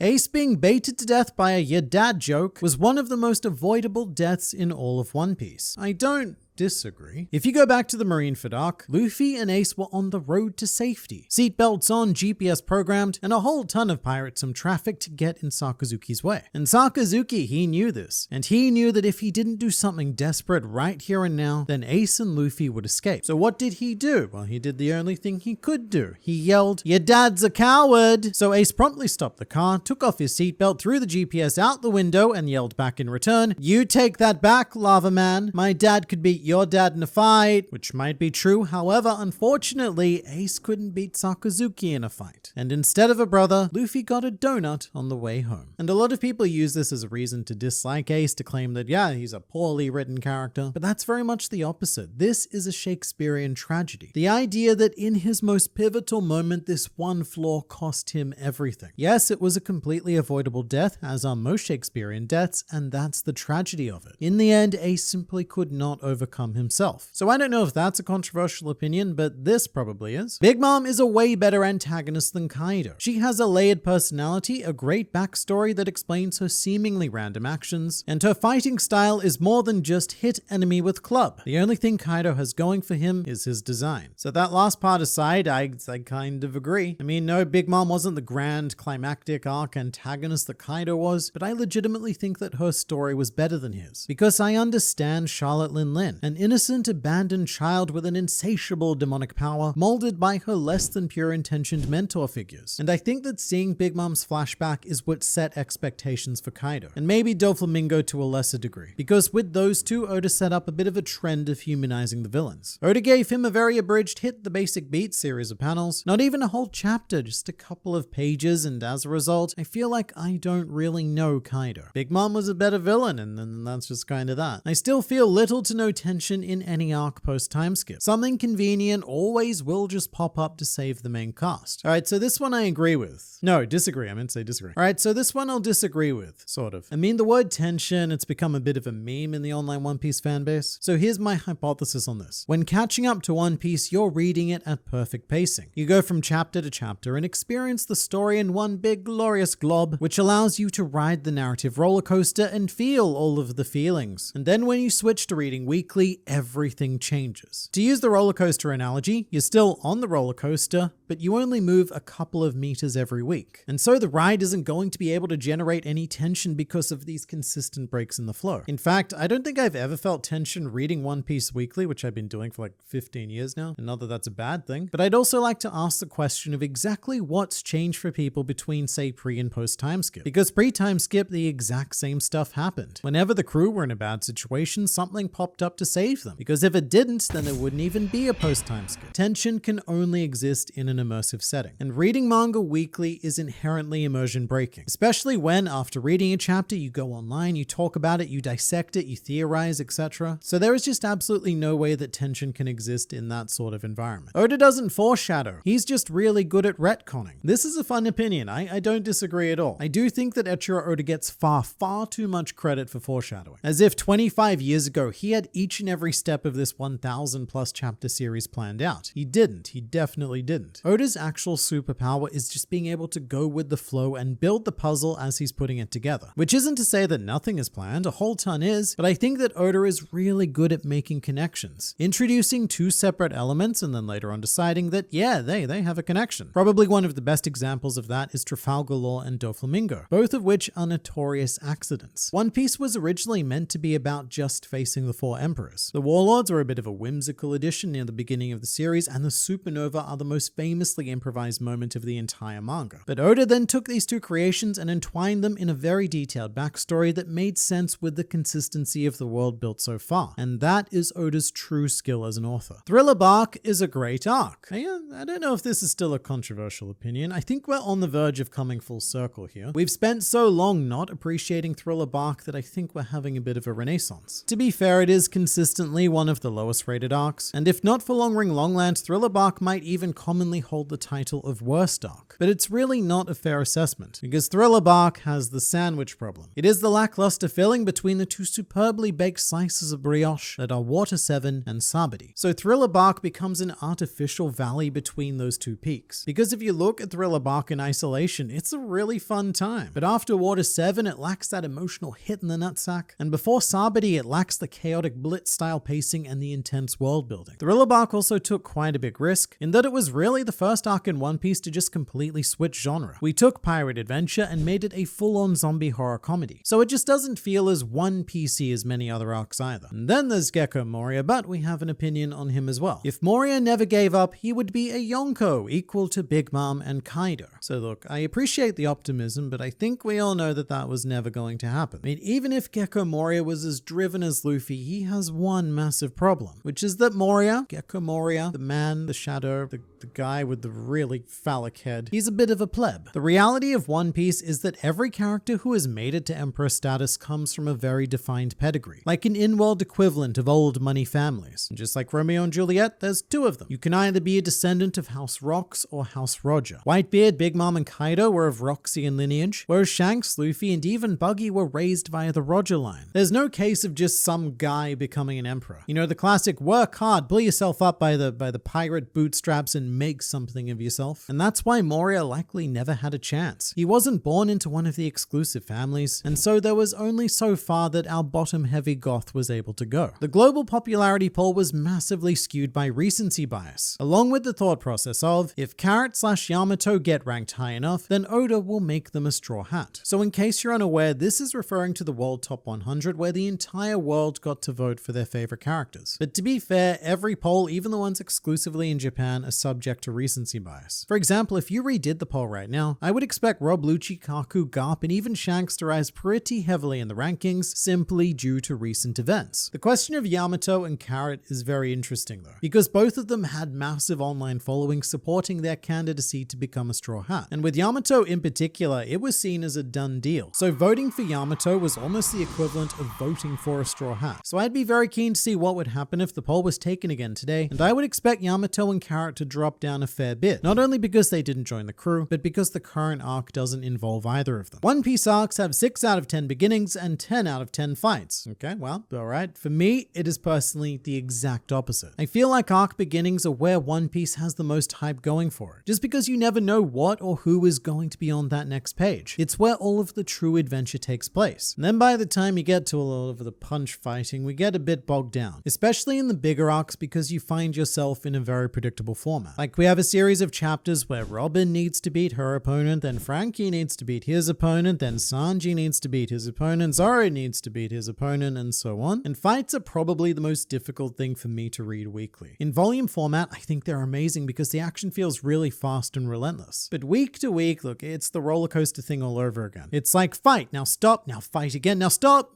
Ace being baited to death by a "your dad" joke was one of the most avoidable deaths in all of One Piece. I don't disagree. If you go back to the Marineford arc, Luffy and Ace were on the road to safety. Seatbelts on, GPS programmed, and a whole ton of pirates and traffic to get in Sakazuki's way. And Sakazuki, he knew this. And he knew that if he didn't do something desperate right here and now, then Ace and Luffy would escape. So what did he do? Well, he did the only thing he could do. He yelled, "Your dad's a coward!" So Ace promptly stopped the car, took off his seatbelt, threw the GPS out the window, and yelled back in return, "You take that back, Lava Man. My dad could beat your dad in a fight," which might be true. However, unfortunately, Ace couldn't beat Sakazuki in a fight. And instead of a brother, Luffy got a donut on the way home. And a lot of people use this as a reason to dislike Ace, to claim that, yeah, he's a poorly written character. But that's very much the opposite. This is a Shakespearean tragedy. The idea that in his most pivotal moment, this one flaw cost him everything. Yes, it was a completely avoidable death, as are most Shakespearean deaths, and that's the tragedy of it. In the end, Ace simply could not overcome himself. So I don't know if that's a controversial opinion, but this probably is. Big Mom is a way better antagonist than Kaido. She has a layered personality, a great backstory that explains her seemingly random actions, and her fighting style is more than just hit enemy with club. The only thing Kaido has going for him is his design. So that last part aside, I kind of agree. I mean, no, Big Mom wasn't the grand climactic arc antagonist that Kaido was, but I legitimately think that her story was better than his. Because I understand Charlotte Lin, an innocent, abandoned child with an insatiable demonic power, molded by her less than pure intentioned mentor figures. And I think that seeing Big Mom's flashback is what set expectations for Kaido, and maybe Doflamingo to a lesser degree, because with those two, Oda set up a bit of a trend of humanizing the villains. Oda gave him a very abridged hit the basic beat series of panels, not even a whole chapter, just a couple of pages, and as a result, I feel like I don't really know Kaido. Big Mom was a better villain, and then that's just kind of that. I still feel little to no tension in any arc post time skip. Something convenient always will just pop up to save the main cast. Alright, so this one I agree with. No, disagree. I meant to say disagree. Alright, so this one I'll disagree with, sort of. I mean, the word tension, it's become a bit of a meme in the online One Piece fan base. So here's my hypothesis on this. When catching up to One Piece, you're reading it at perfect pacing. You go from chapter to chapter and experience the story in one big glorious glob, which allows you to ride the narrative roller coaster and feel all of the feelings. And then when you switch to reading weekly, everything changes. To use the roller coaster analogy, you're still on the roller coaster, but you only move a couple of meters every week. And so the ride isn't going to be able to generate any tension because of these consistent breaks in the flow. In fact, I don't think I've ever felt tension reading One Piece weekly, which I've been doing for like 15 years now. And not that that's a bad thing, but I'd also like to ask the question of exactly what's changed for people between, say, pre and post time skip. Because pre-time skip, the exact same stuff happened. Whenever the crew were in a bad situation, something popped up to save them. Because if it didn't, then there wouldn't even be a post-time skip. Tension can only exist in an immersive setting. And reading manga weekly is inherently immersion breaking. Especially when, after reading a chapter, you go online, you talk about it, you dissect it, you theorize, etc. So there is just absolutely no way that tension can exist in that sort of environment. Oda doesn't foreshadow. He's just really good at retconning. This is a fun opinion. I don't disagree at all. I do think that Eiichiro Oda gets far too much credit for foreshadowing. As if 25 years ago, he had each and every step of this 1,000 plus chapter series planned out. He didn't. He definitely didn't. Oda's actual superpower is just being able to go with the flow and build the puzzle as he's putting it together. Which isn't to say that nothing is planned, a whole ton is, but I think that Oda is really good at making connections. Introducing two separate elements and then later on deciding that, yeah, they have a connection. Probably one of the best examples of that is Trafalgar Law and Doflamingo, both of which are notorious accidents. One Piece was originally meant to be about just facing the four emperors. The warlords are a bit of a whimsical addition near the beginning of the series, and the supernova are the most famously improvised moment of the entire manga. But Oda then took these two creations and entwined them in a very detailed backstory that made sense with the consistency of the world built so far. And that is Oda's true skill as an author. Thriller Bark is a great arc. I don't know if this is still a controversial opinion. I think we're on the verge of coming full circle here. We've spent so long not appreciating Thriller Bark that I think we're having a bit of a renaissance. To be fair, it is consistent consistently one of the lowest rated arcs, and if not for Long Ring Longland, Thriller Bark might even commonly hold the title of worst arc. But it's really not a fair assessment, because Thriller Bark has the sandwich problem. It is the lackluster filling between the two superbly baked slices of brioche that are Water 7 and Sabadi. So Thriller Bark becomes an artificial valley between those two peaks. Because if you look at Thriller Bark in isolation, it's a really fun time. But after Water 7, it lacks that emotional hit in the nutsack, and before Sabadi, it lacks the chaotic blitz-style pacing and the intense world building. Thriller Bark also took quite a big risk, in that it was really the first arc in One Piece to just completely switch genre. We took pirate adventure and made it a full-on zombie horror comedy, so it just doesn't feel as One Piecey as many other arcs either. And then there's Gecko Moria, but we have an opinion on him as well. If Moria never gave up, he would be a Yonko, equal to Big Mom and Kaido. So look, I appreciate the optimism, but I think we all know that that was never going to happen. I mean, even if Gecko Moria was as driven as Luffy, he has one massive problem, which is that Moria, Gecko Moria, the man, the shadow, the guy with the really phallic head, he's a bit of a pleb. The reality of One Piece is that every character who has made it to Emperor status comes from a very defined pedigree, like an in-world equivalent of old money families. And just like Romeo and Juliet, there's two of them. You can either be a descendant of House Rocks or House Roger. Whitebeard, Big Mom, and Kaido were of Roxian lineage, whereas Shanks, Luffy, and even Buggy were raised via the Roger line. There's no case of just some guy becoming an emperor. You know, the classic work hard, pull yourself up by the pirate bootstraps and make something of yourself. And that's why Moria likely never had a chance. He wasn't born into one of the exclusive families, and so there was only so far that our bottom-heavy goth was able to go. The global popularity poll was massively skewed by recency bias, along with the thought process of, if Carrot/Yamato get ranked high enough, then Oda will make them a straw hat. So in case you're unaware, this is referring to the World Top 100, where the entire world got to vote for their favorite characters. But to be fair, every poll, even the ones exclusively in Japan, are subject to recency bias. For example, if you redid the poll right now, I would expect Rob Lucci, Kaku, Garp, and even Shanks to rise pretty heavily in the rankings simply due to recent events. The question of Yamato and Carrot is very interesting though, because both of them had massive online followings supporting their candidacy to become a straw hat. And with Yamato in particular, it was seen as a done deal. So voting for Yamato was almost the equivalent of voting for a straw hat. So I'd be very keen to see what would happen if the poll was taken again today, and I would expect Yamato and Carrot to drop down a fair bit, not only because they didn't join the crew, but because the current arc doesn't involve either of them. One Piece arcs have 6 out of 10 beginnings and 10 out of 10 fights. Okay, well, alright. For me, it is personally the exact opposite. I feel like arc beginnings are where One Piece has the most hype going for it, just because you never know what or who is going to be on that next page. It's where all of the true adventure takes place. And then by the time you get to a lot of the punch fighting, we get a bit bogged down, especially in the bigger arcs, because you find yourself in a very predictable format. Like, we have a series of chapters where Robin needs to beat her opponent, then Frankie needs to beat his opponent, then Sanji needs to beat his opponent, Zoro needs to beat his opponent, and so on. And fights are probably the most difficult thing for me to read weekly. In volume format, I think they're amazing because the action feels really fast and relentless. But week to week, look, it's the roller coaster thing all over again. It's like, fight, now stop, now fight again, now stop!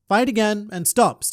Fight again, and stop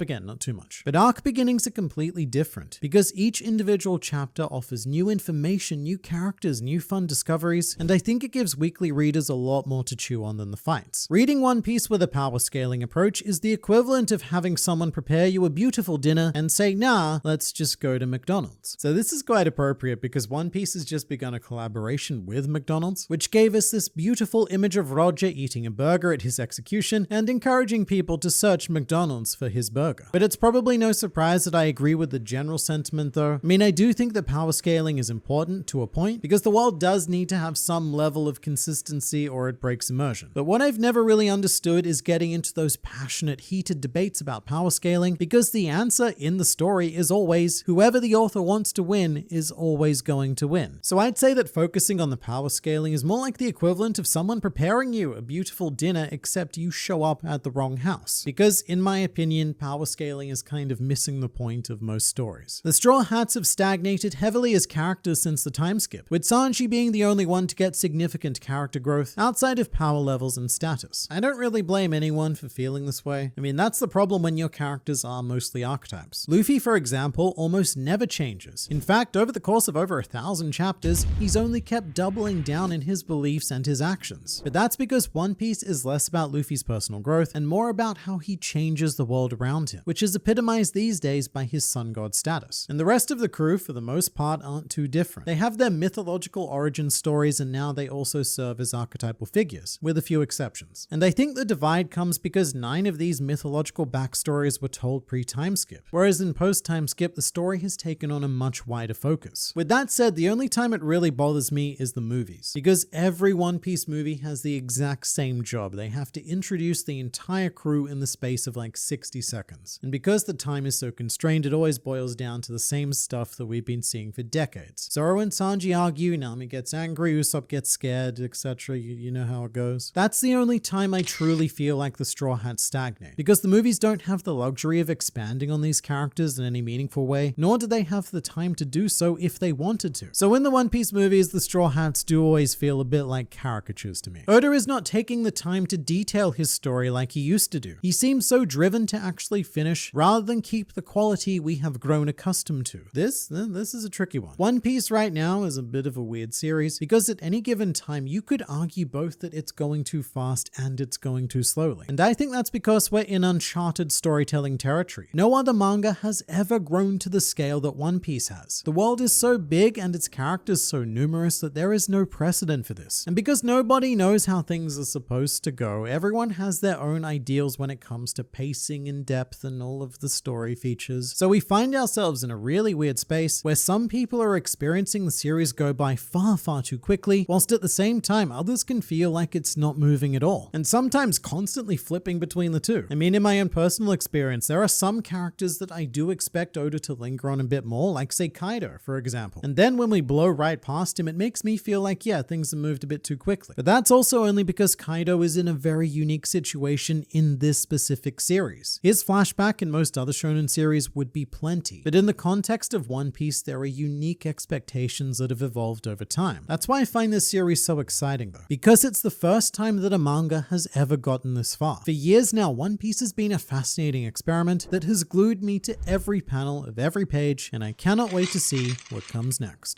again, not too much. But arc beginnings are completely different, because each individual chapter offers new information, new characters, new fun discoveries, and I think it gives weekly readers a lot more to chew on than the fights. Reading One Piece with a power scaling approach is the equivalent of having someone prepare you a beautiful dinner and say, nah, let's just go to McDonald's. So this is quite appropriate because One Piece has just begun a collaboration with McDonald's, which gave us this beautiful image of Roger eating a burger at his execution and encouraging people to search McDonald's for his burger. But it's probably no surprise that I agree with the general sentiment though. I mean, I do think that power scaling is important to a point, because the world does need to have some level of consistency or it breaks immersion. But what I've never really understood is getting into those passionate, heated debates about power scaling, because the answer in the story is always, whoever the author wants to win is always going to win. So I'd say that focusing on the power scaling is more like the equivalent of someone preparing you a beautiful dinner, except you show up at the wrong house. Because in my opinion, power scaling is kind of missing the point of most stories. The Straw Hats have stagnated heavily as characters since the time skip, with Sanji being the only one to get significant character growth outside of power levels and status. I don't really blame anyone for feeling this way. I mean, that's the problem when your characters are mostly archetypes. Luffy, for example, almost never changes. In fact, over the course of over 1,000 chapters, he's only kept doubling down in his beliefs and his actions. But that's because One Piece is less about Luffy's personal growth and more about how he changes the world around him, which is epitomized these days by his sun god status. And the rest of the crew, for the most part, aren't too different. They have their mythological origin stories, and now they also serve as archetypal figures, with a few exceptions. And I think the divide comes because 9 of these mythological backstories were told pre-time skip, whereas in post-time skip, the story has taken on a much wider focus. With that said, the only time it really bothers me is the movies, because every One Piece movie has the exact same job. They have to introduce the entire crew in the space of like 60 seconds. And because the time is so constrained, it always boils down to the same stuff that we've been seeing for decades. Zoro and Sanji argue, Nami gets angry, Usopp gets scared, etc. You know how it goes. That's the only time I truly feel like the Straw Hats stagnate, because the movies don't have the luxury of expanding on these characters in any meaningful way, nor do they have the time to do so if they wanted to. So in the One Piece movies, the Straw Hats do always feel a bit like caricatures to me. Oda is not taking the time to detail his story like he used to do. He seems so driven to actually finish rather than keep the quality we have grown accustomed to. This is a tricky one. One Piece right now is a bit of a weird series because at any given time you could argue both that it's going too fast and it's going too slowly. And I think that's because we're in uncharted storytelling territory. No other manga has ever grown to the scale that One Piece has. The world is so big and its characters so numerous that there is no precedent for this. And because nobody knows how things are supposed to go, everyone has their own ideals when it comes to pacing and depth and all of the story features. So we find ourselves in a really weird space where some people are experiencing the series go by far too quickly, whilst at the same time others can feel like it's not moving at all, and sometimes constantly flipping between the two. I mean, in my own personal experience, there are some characters that I do expect Oda to linger on a bit more, like say Kaido, for example. And then when we blow right past him, it makes me feel like, yeah, things have moved a bit too quickly. But that's also only because Kaido is in a very unique situation in this specific series. His flashback in most other shonen series would be plenty, but in the context of One Piece, there are unique expectations that have evolved over time. That's why I find this series so exciting though, because it's the first time that a manga has ever gotten this far. For years now, One Piece has been a fascinating experiment that has glued me to every panel of every page, and I cannot wait to see what comes next.